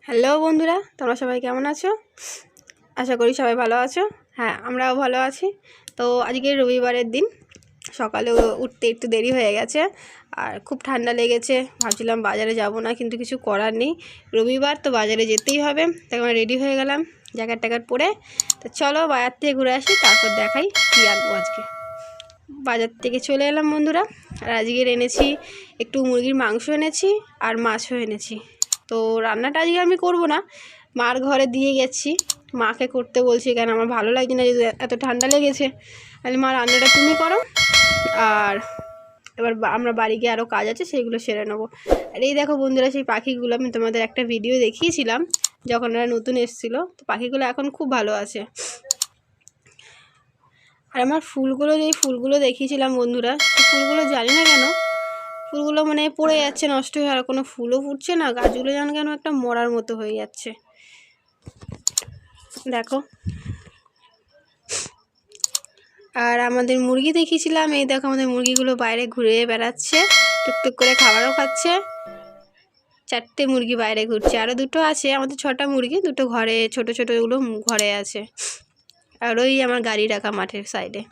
Hello বন্ধুরা, তোমরা সবাই কেমন আছো? আশা করি সবাই ভালো আছো। হ্যাঁ, আমরাও ভালো আছি। তো আজকে রবিবারের দিন, সকালে উঠতে একটু দেরি হয়ে গেছে আর খুব ঠান্ডা লেগেছে। ভাবছিলাম বাজারে যাব না, কিন্তু কিছু করার নেই, রবিবার তো বাজারে যেতেই হবে। তখন রেডি হয়ে গেলাম জ্যাকেট ট্যাকেট পরে। তো চলো বাজার থেকে ঘুরে আসি, তারপর দেখাই কী আনবো। আজকে বাজার থেকে চলে এলাম বন্ধুরা, আর আজকের এনেছি একটু মুরগির মাংস এনেছি আর মাছও এনেছি। তো রান্নাটা আজকে আমি করব না, মার ঘরে দিয়ে গেছি, মাকে করতে বলছি, কেন আমার ভালো লাগছে না, যদি এত ঠান্ডা লেগেছে। তাহলে মা রান্নাটা তুমি করো, আর এবার আমরা বাড়ি গিয়ে আরও কাজ আছে সেইগুলো সেরে নেবো। আর এই দেখো বন্ধুরা, সেই পাখিগুলো আমি তোমাদের একটা ভিডিও দেখিয়েছিলাম যখন ওরা নতুন এসেছিলো। তো পাখিগুলো এখন খুব ভালো আছে। আর আমার ফুলগুলো, যেই ফুলগুলো দেখিয়েছিলাম বন্ধুরা, ফুলগুলো জানি না কেন ফুলগুলো মানে পড়ে যাচ্ছে, নষ্ট হয়ে, আর কোনো ফুলও ফুটছে না। গাছগুলো যেন কেন একটা মরার মতো হয়ে যাচ্ছে। দেখো, আর আমাদের মুরগি দেখিয়েছিলাম, এই দেখো আমাদের মুরগিগুলো বাইরে ঘুরে বেড়াচ্ছে, টুকটুক করে খাবারও খাচ্ছে। 4টে মুরগি বাইরে ঘুরছে, আরও 2টো আছে, আমাদের 6টা মুরগি, 2টো ঘরে, ছোটো ছোটোগুলো ঘরে আছে। আর ওই আমার গাড়ি রাখা মাঠের সাইডে।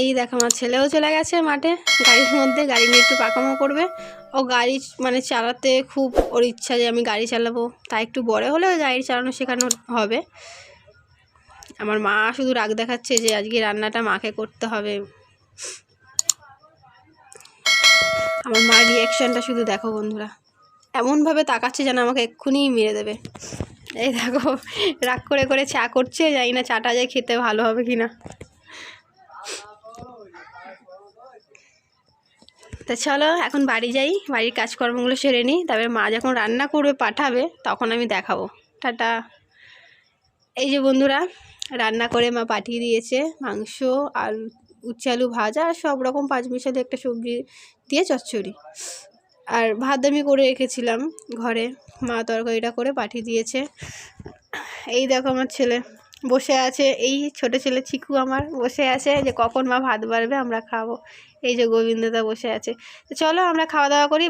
এই দেখো আমার ছেলেও চলে গেছে মাঠে, গাড়ির মধ্যে গাড়ি নিয়ে একটু পাকামো করবে। ও গাড়ি মানে চালাতে খুব ওর ইচ্ছা যে আমি গাড়ি চালাবো, তাই একটু বড় হলে গাড়ি চালানো শেখানো হবে। আমার মা শুধু রাগ দেখাচ্ছে যে আজকে রান্নাটা মাকে করতে হবে। আমার মার রিয়াকশানটা শুধু দেখো বন্ধুরা, এমনভাবে তাকাচ্ছে যেন আমাকে এক্ষুনি মেরে দেবে। এই দেখো রাগ করে করে চা করছে, জানি না চাটা যায় খেতে ভালো হবে কি না। তা চলো এখন বাড়ি যাই, বাড়ির কাজকর্মগুলো সেরে নিই, তারপরে মা যখন রান্না করবে পাঠাবে তখন আমি দেখাবো। টাটা। এই যে বন্ধুরা, রান্না করে মা পাঠিয়ে দিয়েছে মাংস আর উচ্ছে আলু ভাজা আর সব রকম পাঁচমিশালি একটা সবজি দিয়ে চচ্চড়ি, আর ভাত আমি করে রেখেছিলাম ঘরে, মা তরকারিটা করে পাঠিয়ে দিয়েছে। এই দেখো আমার ছেলে বসে আছে, এই ছোট ছেলে চিকু আমার বসে আছে যে কখন মা ভাত বাড়বে আমরা খাবো। এই যে গোবিন্দদা বসে আছে। তো চলো আমরা খাওয়া দাওয়া করি।